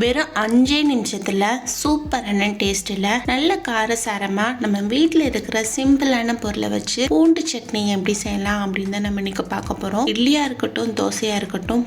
வெறும் 5 நிமிஷத்துல சூப்பரான டேஸ்ட்ல நல்ல காரசாரமா நம்ம வீட்டில் இருக்கிற சிம்பிளான பொருளை வச்சு பூண்டு சட்னி எப்படி செய்யலாம் அப்படின்னு தான் நம்ம இன்னைக்கு பார்க்க போறோம். இட்லியா இருக்கட்டும், தோசையா இருக்கட்டும்,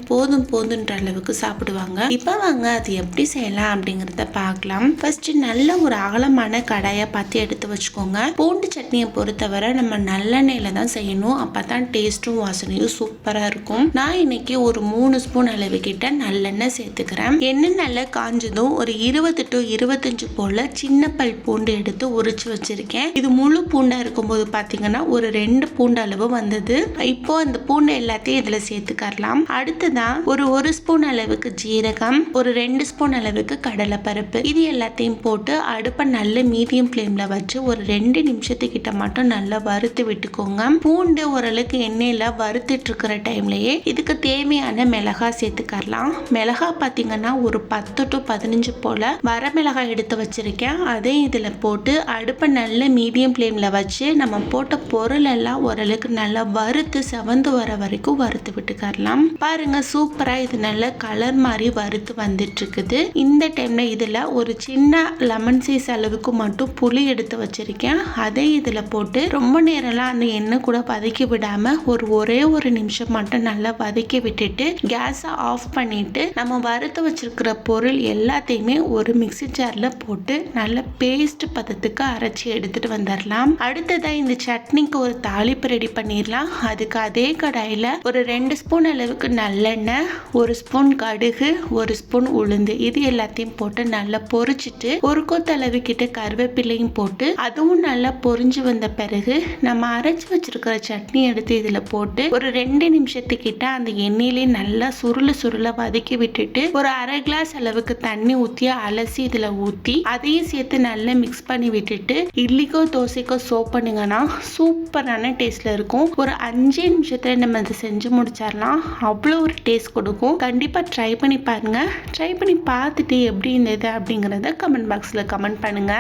போதுன்ற அளவுக்கு சாப்பிடுவாங்க. இப்ப வாங்க அது எப்படி செய்யலாம் அப்படிங்கறத பார்க்கலாம். ஃபர்ஸ்ட் நல்ல ஒரு அகலமான கடாயை பார்த்து எடுத்து வச்சுக்கோங்க. பூண்டு சட்னியை பொறுத்தவரை நம்ம நல்லெண்ணெயில தான் செய்யணும். அப்பதான் டேஸ்டும் வாசனையும் சூப்பரா இருக்கும். நான் இன்னைக்கு ஒரு 3 ஸ்பூன் அளவு கிட்ட நல்லெண்ணெய் சேர்த்துக்கிறேன். எண்ணெய் காஞ்சதும் ஒரு 20 to 25 போல சின்ன பல் பூண்டு எடுத்து உரிச்சு வச்சிருக்கேன். இது முழு பூண்டா இருக்கும்போது பாத்தீங்கன்னா ஒரு 2 பூண்டு அளவு வந்தது. இப்போ அந்த பூண்டு எல்லாத்தையும் இதுல சேர்த்துக்கலாம். அடுத்ததான் ஒரு ஸ்பூன் அளவுக்கு ஜீரகம், ஒரு 2 ஸ்பூன் அளவுக்கு கடலை பருப்பு, இது எல்லாத்தையும் போட்டு அடுப்பை நல்ல மீடியம் ஃப்ளேம்ல வச்சு ஒரு 2 நிமிஷத்துக்கிட்ட மட்டும் நல்லா வறுத்து விட்டுக்கோங்க. பூண்டு ஓரளவுக்கு எண்ணெயில வறுத்துட்டு இருக்கிற டைம்லயே இதுக்கு தேவையான மிளகாய் சேர்த்துக்கலாம். மிளகாய் பாத்தீங்கன்னா ஒரு 10 to 15 போல வரமிளகாய் எடுத்து வச்சிருக்கேன். அதே இதுல போட்டு அடுப்பை நல்ல மீடியம் ஃப்ளேம்ல வச்சு நம்ம போட்ட பொருள் எல்லாம் ஓரளவுக்கு நல்லா வறுத்து செவந்து வர வரைக்கும் வறுத்து விட்டுக்கலாம். பாருங்க, சூப்பரா இது நல்ல கலர் மாதிரி வறுத்து வந்துட்டு இருக்குது. இந்த டைம்ல இதுல ஒரு சின்ன லெமன் சைஸ் அளவுக்கு மட்டும் புளி எடுத்து வச்சிருக்கேன். அதே இதுல போட்டு ரொம்ப நேரம்லாம் அந்த எண்ணெய் கூட வதக்கி விடாம ஒரே ஒரு நிமிஷம் மட்டும் நல்லா வதக்கி விட்டுட்டு கேஸை ஆஃப் பண்ணிட்டு நம்ம வறுத்து வச்சிருக்கிற பொருள் எல்லாத்தையுமே ஒரு மிக்ஸி ஜார்ல போட்டு நல்ல பேஸ்ட் பதத்துக்கு அரைச்சி எடுத்துட்டு வந்துடலாம். அடுத்ததா இந்த சட்னிக்கு ஒரு தாளிப்பு ரெடி பண்ணிடலாம். அதுக்கு அதே கடாயில ஒரு 2 ஸ்பூன் அளவுக்கு நல்லெண்ணெய், 1 ஸ்பூன் கடுகு, 1 ஸ்பூன் உளுந்து, இது எல்லாத்தையும் போட்டு நல்லா பொரிச்சிட்டு ஒரு கொத்தளவு கிட்ட கருவேப்பிலையும் போட்டு அதுவும் நல்லா பொரிஞ்சு வந்த பிறகு நம்ம அரைச்சு வச்சிருக்கிற சட்னி எடுத்து இதுல போட்டு ஒரு 2 நிமிஷத்துக்கிட்ட அந்த எண்ணெயிலே நல்லா சுருள வதக்கி விட்டுட்டு ஒரு அரை கிளாஸ் அளவுக்கு தண்ணி ஊற்றி அலசி இதுல ஊற்றி அதையும் சேர்த்து நல்லா மிக்ஸ் பண்ணி விட்டுட்டு இட்லிக்கோ தோசைக்கோ சர்வ் பண்ணுங்கன்னா சூப்பரான டேஸ்ட்ல இருக்கும். ஒரு 5 நிமிஷத்துல நம்ம அதை செஞ்சு முடிச்சிடலாம். அவ்வளோ ஒரு டேஸ்ட் கொடுக்கும். கண்டிப்பா ட்ரை பண்ணி பாருங்க. ட்ரை பண்ணி பார்த்துட்டு எப்படி இருந்தது அப்படிங்கறத கமெண்ட் பாக்ஸ்ல கமெண்ட் பண்ணுங்க.